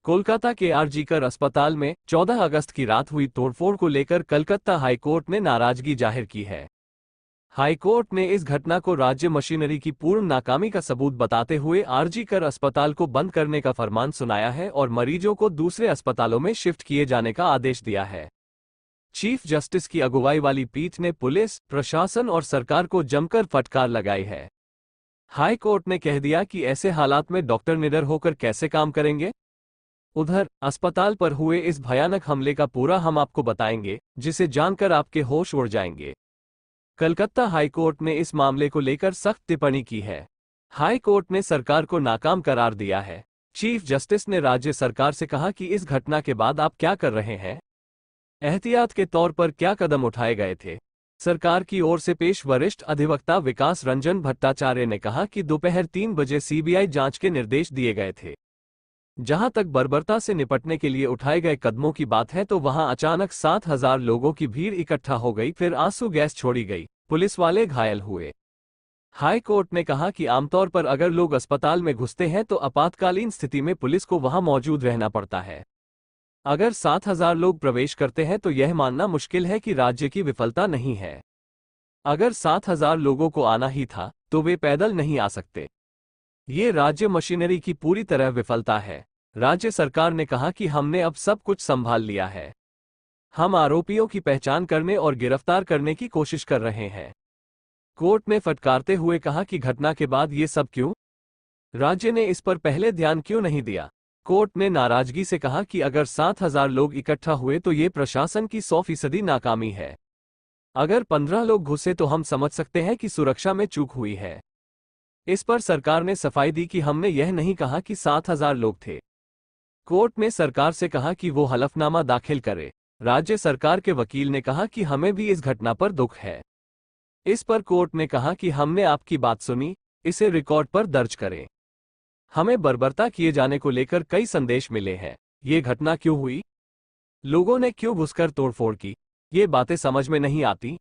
कोलकाता के आरजीकर अस्पताल में 14 अगस्त की रात हुई तोड़फोड़ को लेकर कलकत्ता हाईकोर्ट ने नाराजगी जाहिर की है। हाईकोर्ट ने इस घटना को राज्य मशीनरी की पूर्ण नाकामी का सबूत बताते हुए आरजीकर अस्पताल को बंद करने का फरमान सुनाया है और मरीजों को दूसरे अस्पतालों में शिफ्ट किए जाने का आदेश दिया है। चीफ जस्टिस की अगुवाई वाली पीठ ने पुलिस, प्रशासन और सरकार को जमकर फटकार लगाई है। हाई कोर्ट ने कह दिया कि ऐसे हालात में डॉक्टर निडर होकर कैसे काम करेंगे। उधर अस्पताल पर हुए इस भयानक हमले का पूरा हम आपको बताएंगे, जिसे जानकर आपके होश उड़ जाएंगे। कलकत्ता हाईकोर्ट ने इस मामले को लेकर सख्त टिप्पणी की है। हाई कोर्ट ने सरकार को नाकाम करार दिया है। चीफ जस्टिस ने राज्य सरकार से कहा कि इस घटना के बाद आप क्या कर रहे हैं, एहतियात के तौर पर क्या कदम उठाए गए थे। सरकार की ओर से पेश वरिष्ठ अधिवक्ता विकास रंजन भट्टाचार्य ने कहा कि दोपहर 3 बजे सीबीआई जांच के निर्देश दिए गए थे। जहां तक बर्बरता से निपटने के लिए उठाए गए कदमों की बात है तो वहां अचानक 7,000 लोगों की भीड़ इकट्ठा हो गई, फिर आंसू गैस छोड़ी गई, पुलिस वाले घायल हुए। हाई कोर्ट ने कहा कि आमतौर पर अगर लोग अस्पताल में घुसते हैं तो आपातकालीन स्थिति में पुलिस को वहां मौजूद रहना पड़ता है। अगर 7,000 लोग प्रवेश करते हैं तो यह मानना मुश्किल है कि राज्य की विफलता नहीं है। अगर 7,000 लोगों को आना ही था तो वे पैदल नहीं आ सकते। ये राज्य मशीनरी की पूरी तरह विफलता है। राज्य सरकार ने कहा कि हमने अब सब कुछ संभाल लिया है। हम आरोपियों की पहचान करने और गिरफ्तार करने की कोशिश कर रहे हैं। कोर्ट ने फटकारते हुए कहा कि घटना के बाद ये सब क्यों? राज्य ने इस पर पहले ध्यान क्यों नहीं दिया? कोर्ट ने नाराजगी से कहा कि अगर 7,000 लोग इकट्ठा हुए तो ये प्रशासन की 100% नाकामी है। अगर 15 लोग घुसे तो हम समझ सकते हैं कि सुरक्षा में चूक हुई है। इस पर सरकार ने सफाई दी कि हमने यह नहीं कहा कि 7,000 लोग थे। कोर्ट ने सरकार से कहा कि वो हलफनामा दाखिल करे। राज्य सरकार के वकील ने कहा कि हमें भी इस घटना पर दुख है। इस पर कोर्ट ने कहा कि हमने आपकी बात सुनी, इसे रिकॉर्ड पर दर्ज करें। हमें बर्बरता किए जाने को लेकर कई संदेश मिले हैं। ये घटना क्यों हुई? लोगों ने क्यों घुसकर तोड़फोड़ की? ये बातें समझ में नहीं आती।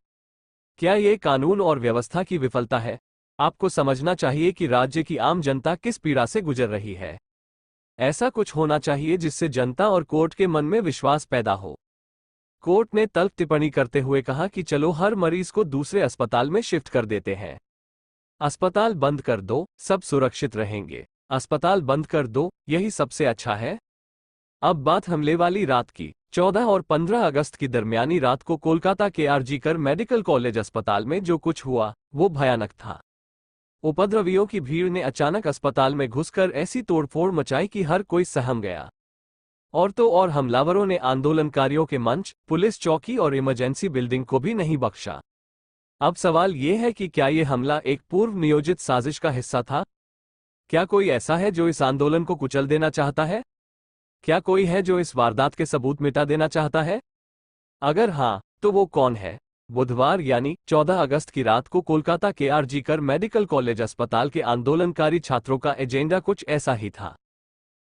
क्या ये कानून और व्यवस्था की विफलता है? आपको समझना चाहिए कि राज्य की आम जनता किस पीड़ा से गुजर रही है। ऐसा कुछ होना चाहिए जिससे जनता और कोर्ट के मन में विश्वास पैदा हो। कोर्ट ने तल्ख टिप्पणी करते हुए कहा कि चलो हर मरीज को दूसरे अस्पताल में शिफ्ट कर देते हैं। अस्पताल बंद कर दो, सब सुरक्षित रहेंगे। अस्पताल बंद कर दो, यही सबसे अच्छा है। अब बात हमले वाली रात की। 14 और 15 अगस्त की दरमियानी रात को कोलकाता के आरजीकर मेडिकल कॉलेज अस्पताल में जो कुछ हुआ वो भयानक था। उपद्रवियों की भीड़ ने अचानक अस्पताल में घुसकर ऐसी तोड़फोड़ मचाई कि हर कोई सहम गया। और तो और हमलावरों ने आंदोलनकारियों के मंच, पुलिस चौकी और इमरजेंसी बिल्डिंग को भी नहीं बख्शा। अब सवाल ये है कि क्या ये हमला एक पूर्व नियोजित साजिश का हिस्सा था? क्या कोई ऐसा है जो इस आंदोलन को कुचल देना चाहता है? क्या कोई है जो इस वारदात के सबूत मिटा देना चाहता है? अगर हाँ, तो वो कौन है? बुधवार यानी 14 अगस्त की रात को कोलकाता के आरजीकर मेडिकल कॉलेज अस्पताल के आंदोलनकारी छात्रों का एजेंडा कुछ ऐसा ही था।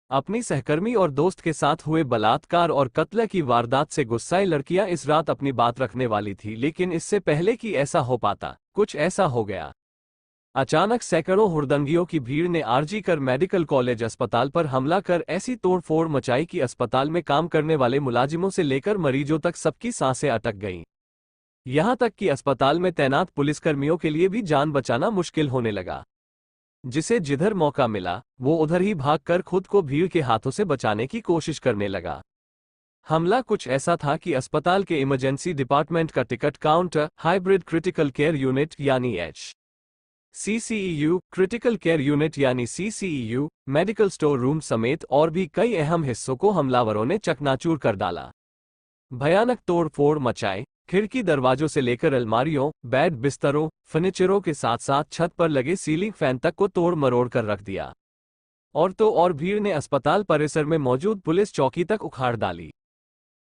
अपनी सहकर्मी और दोस्त के साथ हुए बलात्कार और कत्ल की वारदात से गुस्साई लड़कियां इस रात अपनी बात रखने वाली थी, लेकिन इससे पहले कि ऐसा हो पाता, कुछ ऐसा हो गया। अचानक सैकड़ों हुड़दंगियों की भीड़ ने आरजीकर मेडिकल कॉलेज अस्पताल पर हमला कर ऐसी तोड़फोड़ मचाई कि अस्पताल में काम करने वाले मुलाजिमों से लेकर मरीजों तक सबकी सांसें अटक गईं। यहां तक कि अस्पताल में तैनात पुलिसकर्मियों के लिए भी जान बचाना मुश्किल होने लगा। जिसे जिधर मौका मिला वो उधर ही भागकर खुद को भीड़ के हाथों से बचाने की कोशिश करने लगा। हमला कुछ ऐसा था कि अस्पताल के इमरजेंसी डिपार्टमेंट का ticket counter, hybrid critical care unit यानी HCCEU, क्रिटिकल केयर यूनिट यानी CCEU, मेडिकल स्टोर रूम समेत और भी कई अहम हिस्सों को हमलावरों ने चकनाचूर कर डाला। भयानक तोड़-फोड़ मचाए, खिड़की दरवाजों से लेकर अलमारियों, बेड, बिस्तरों, फर्नीचरों के साथ साथ छत पर लगे सीलिंग फैन तक को तोड़ मरोड़ कर रख दिया। और तो और भीड़ ने अस्पताल परिसर में मौजूद पुलिस चौकी तक उखाड़ डाली।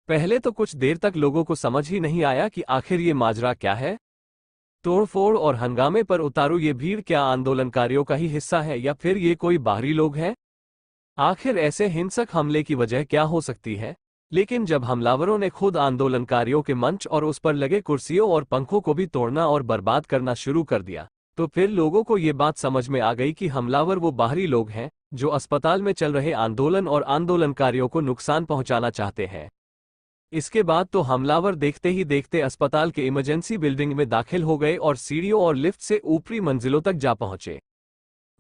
पहले तो कुछ देर तक लोगों को समझ ही नहीं आया कि आखिर ये माजरा क्या है। तोड़फोड़ और हंगामे पर उतारू ये भीड़ क्या आंदोलनकारियों का ही हिस्सा है या फिर ये कोई बाहरी लोग हैं? आखिर ऐसे हिंसक हमले की वजह क्या हो सकती है? लेकिन जब हमलावरों ने खुद आंदोलनकारियों के मंच और उस पर लगे कुर्सियों और पंखों को भी तोड़ना और बर्बाद करना शुरू कर दिया, तो फिर लोगों को ये बात समझ में आ गई कि हमलावर वो बाहरी लोग हैं जो अस्पताल में चल रहे आंदोलन और आंदोलनकारियों को नुकसान पहुंचाना चाहते हैं। इसके बाद तो हमलावर देखते ही देखते अस्पताल के इमरजेंसी बिल्डिंग में दाखिल हो गए और सीढ़ियों और लिफ्ट से ऊपरी मंजिलों तक जा पहुंचे।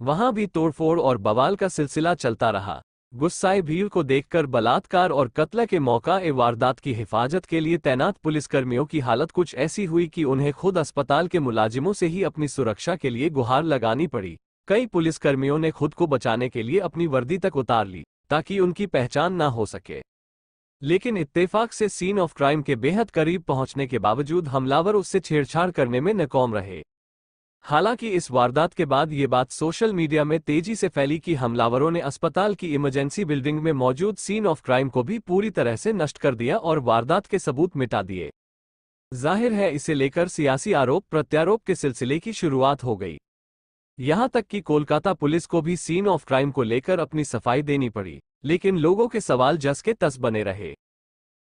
वहां भी तोड़फोड़ और बवाल का सिलसिला चलता रहा। गुस्साए भीड़ को देखकर बलात्कार और कत्ल के मौका वारदात की हिफाजत के लिए तैनात पुलिसकर्मियों की हालत कुछ ऐसी हुई कि उन्हें खुद अस्पताल के मुलाजिमों से ही अपनी सुरक्षा के लिए गुहार लगानी पड़ी। कई पुलिसकर्मियों ने खुद को बचाने के लिए अपनी वर्दी तक उतार ली ताकि उनकी पहचान ना हो सके। लेकिन इत्तेफाक से सीन ऑफ क्राइम के बेहद करीब पहुंचने के बावजूद हमलावर उससे छेड़छाड़ करने में नाकाम रहे। हालांकि इस वारदात के बाद ये बात सोशल मीडिया में तेजी से फैली कि हमलावरों ने अस्पताल की इमरजेंसी बिल्डिंग में मौजूद सीन ऑफ क्राइम को भी पूरी तरह से नष्ट कर दिया और वारदात के सबूत मिटा दिए। जाहिर है इसे लेकर सियासी आरोप प्रत्यारोप के सिलसिले की शुरुआत हो गई। यहां तक कि कोलकाता पुलिस को भी सीन ऑफ क्राइम को लेकर अपनी सफाई देनी पड़ी, लेकिन लोगों के सवाल जस के तस बने रहे।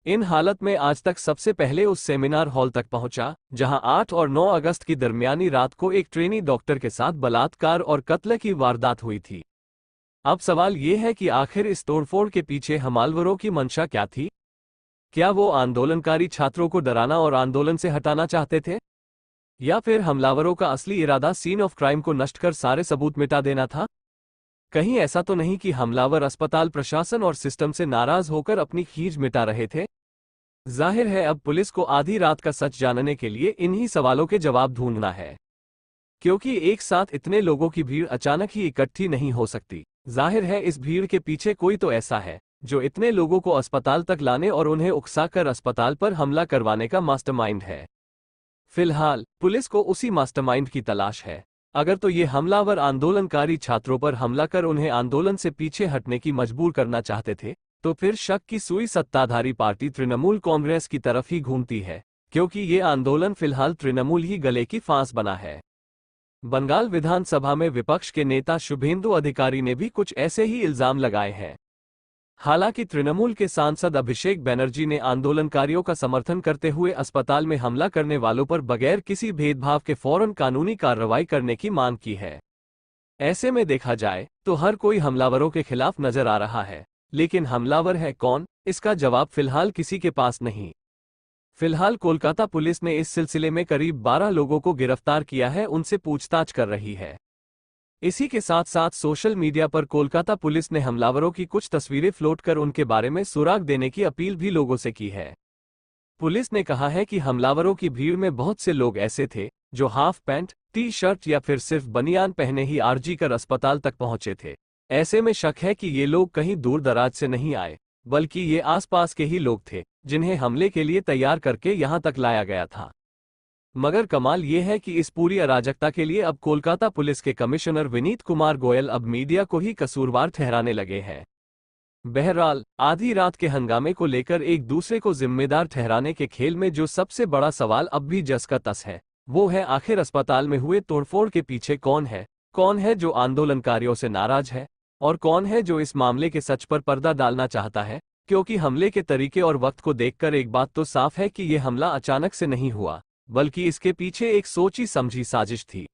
इन हालत में आज तक सबसे पहले उस सेमिनार हॉल तक पहुंचा जहां 8 और 9 अगस्त की दरमियानी रात को एक ट्रेनी डॉक्टर के साथ बलात्कार और कत्ल की वारदात हुई थी। अब सवाल ये है कि आखिर इस तोड़फोड़ के पीछे हमलावरों की मंशा क्या थी? क्या वो आंदोलनकारी छात्रों को डराना और आंदोलन से हटाना चाहते थे, या फिर हमलावरों का असली इरादा सीन ऑफ क्राइम को नष्ट कर सारे सबूत मिटा देना था? कहीं ऐसा तो नहीं कि हमलावर अस्पताल प्रशासन और सिस्टम से नाराज होकर अपनी खींच मिटा रहे थे? जाहिर है अब पुलिस को आधी रात का सच जानने के लिए इन्हीं सवालों के जवाब ढूंढना है, क्योंकि एक साथ इतने लोगों की भीड़ अचानक ही इकट्ठी नहीं हो सकती। जाहिर है इस भीड़ के पीछे कोई तो ऐसा है जो इतने लोगों को अस्पताल तक लाने और उन्हें उकसाकर अस्पताल पर हमला करवाने का मास्टरमाइंड है। फिलहाल पुलिस को उसी मास्टरमाइंड की तलाश है। अगर तो ये हमलावर आंदोलनकारी छात्रों पर हमला कर उन्हें आंदोलन से पीछे हटने की मजबूर करना चाहते थे, तो फिर शक की सुई सत्ताधारी पार्टी तृणमूल कांग्रेस की तरफ ही घूमती है, क्योंकि ये आंदोलन फिलहाल तृणमूल ही गले की फांस बना है। बंगाल विधानसभा में विपक्ष के नेता शुभेंदु अधिकारी ने भी कुछ ऐसे ही इल्जाम लगाए हैं। हालांकि तृणमूल के सांसद अभिषेक बनर्जी ने आंदोलनकारियों का समर्थन करते हुए अस्पताल में हमला करने वालों पर बगैर किसी भेदभाव के फौरन कानूनी कार्रवाई करने की मांग की है। ऐसे में देखा जाए तो हर कोई हमलावरों के खिलाफ नजर आ रहा है, लेकिन हमलावर है कौन, इसका जवाब फिलहाल किसी के पास नहीं। फिलहाल कोलकाता पुलिस ने इस सिलसिले में करीब 12 लोगों को गिरफ्तार किया है, उनसे पूछताछ कर रही है। इसी के साथ साथ सोशल मीडिया पर कोलकाता पुलिस ने हमलावरों की कुछ तस्वीरें फ्लोट कर उनके बारे में सुराग देने की अपील भी लोगों से की है। पुलिस ने कहा है कि हमलावरों की भीड़ में बहुत से लोग ऐसे थे जो हाफ पैंट, टी शर्ट या फिर सिर्फ बनियान पहने ही आरजी कर अस्पताल तक पहुंचे थे। ऐसे में शक है कि ये लोग कहीं दूर दराज से नहीं आए, बल्कि ये आसपास के ही लोग थे जिन्हें हमले के लिए तैयार करके यहां तक लाया गया था। मगर कमाल ये है कि इस पूरी अराजकता के लिए अब कोलकाता पुलिस के कमिश्नर विनीत कुमार गोयल अब मीडिया को ही कसूरवार ठहराने लगे हैं। बहरहाल आधी रात के हंगामे को लेकर एक दूसरे को जिम्मेदार ठहराने के खेल में जो सबसे बड़ा सवाल अब भी जस का तस है, वो है आखिर अस्पताल में हुए तोड़फोड़ के पीछे कौन है जो आंदोलनकारियों से नाराज है, और कौन है जो इस मामले के सच पर पर्दा डालना चाहता है। क्योंकि हमले के तरीके और वक्त को देखकर एक बात तो साफ है कि यह हमला अचानक से नहीं हुआ, बल्कि इसके पीछे एक सोची समझी साजिश थी।